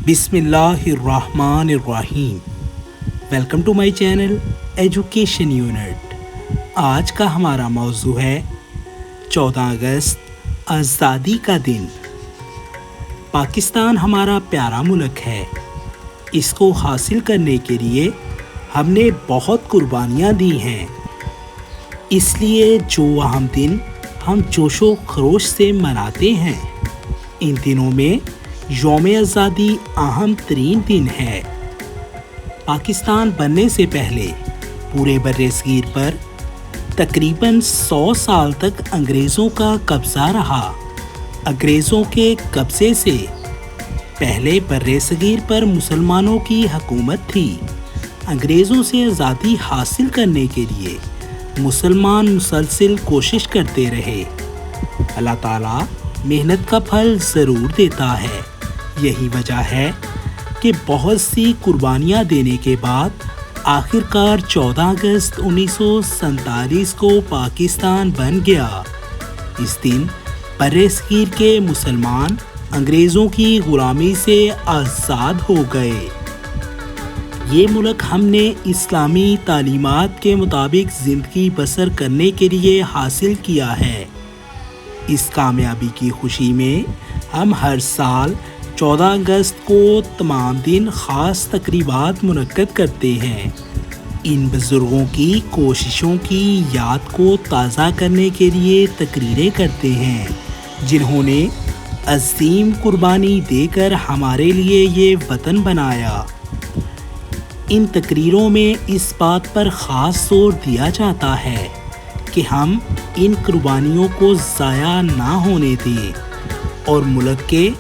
बिस्मिल्लाहिर्रहमानिर्रहीम। Welcome to my channel education unit. आज का हमारा मौजू है 14 अगस्त आज़ादी का दिन। पाकिस्तान हमारा प्यारा मुल्क है। इसको हासिल करने के लिए हमने बहुत कुर्बानियाँ दी हैं। इसलिए जो अहम दिन हम जोशो खरोश से मनाते हैं। इन दिनों में यौम आज़ादी अहम तरीन दिन है। पाकिस्तान बनने से पहले पूरे बर्रे-ए-सगीर पर तकरीबन 100 साल तक अंग्रेज़ों का कब्ज़ा रहा। अंग्रेज़ों के कब्ज़े से पहले बर्रे-ए-सगीर पर मुसलमानों की हुकूमत थी। अंग्रेज़ों से आज़ादी हासिल करने के लिए मुसलमान मुसलसल कोशिश करते रहे। अल्लाह ताला मेहनत का फल ज़रूर देता है। यही वजह है कि बहुत सी कुर्बानियाँ देने के बाद आखिरकार 14 अगस्त 1947 को पाकिस्तान बन गया। इस दिन बर्रे-ए-सगीर के मुसलमान अंग्रेज़ों की ग़ुलामी से आज़ाद हो गए। ये मुल्क हमने इस्लामी तालीमात के मुताबिक ज़िंदगी बसर करने के लिए हासिल किया है। इस कामयाबी की खुशी में हम हर साल 14 अगस्त को तमाम दिन ख़ास तकरीबात मुनक्कद करते हैं। इन बुज़ुर्गों की कोशिशों की याद को ताज़ा करने के लिए तकरीरें करते हैं, जिन्होंने अज़ीम कुर्बानी देकर हमारे लिए ये वतन बनाया। इन तकरीरों में इस बात पर ख़ास जोर दिया जाता है कि हम इन कुर्बानियों को ज़ाया ना होने दें और मुल्क के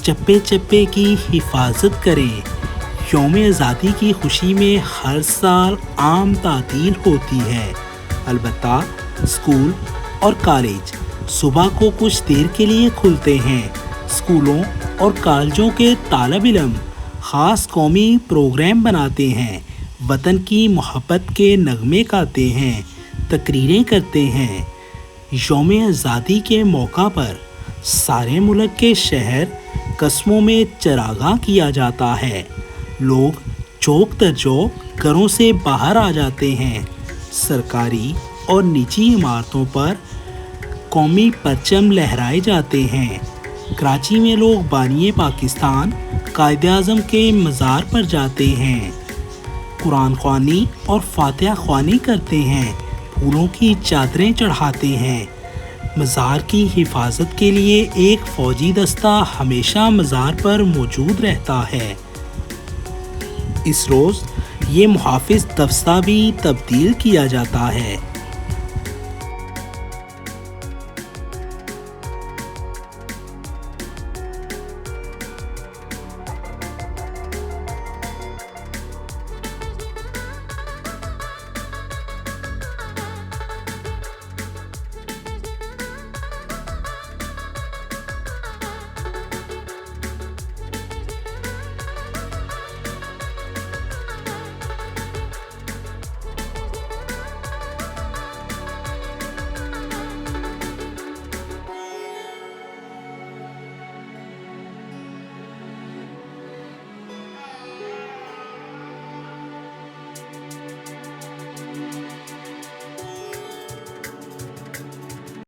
चप्पे चप्पे की हिफाजत करें। यौम आज़ादी की खुशी में हर साल आम तातील होती है। अलबत्ता स्कूल और कॉलेज सुबह को कुछ देर के लिए खुलते हैं। स्कूलों और कॉलेजों के तालिब इल्म ख़ास कौमी प्रोग्राम बनाते हैं, वतन की मोहब्बत के नगमे गाते हैं, तकरीरें करते हैं। यौम आज़ादी के मौका पर सारे मुल्क के शहर कस्बों में चरागाह किया जाता है। लोग चौक दर चौक घरों से बाहर आ जाते हैं। सरकारी और निजी इमारतों पर कौमी परचम लहराए जाते हैं। कराची में लोग बानिए पाकिस्तान कायद-ए-आज़म के मज़ार पर जाते हैं, कुरान ख्वानी और फातिहा ख्वानी करते हैं, फूलों की चादरें चढ़ाते हैं। मज़ार की हिफाजत के लिए एक फ़ौजी दस्ता हमेशा मज़ार पर मौजूद रहता है। इस रोज़ ये मुहाफ़िज़ दस्ता भी तब्दील किया जाता है।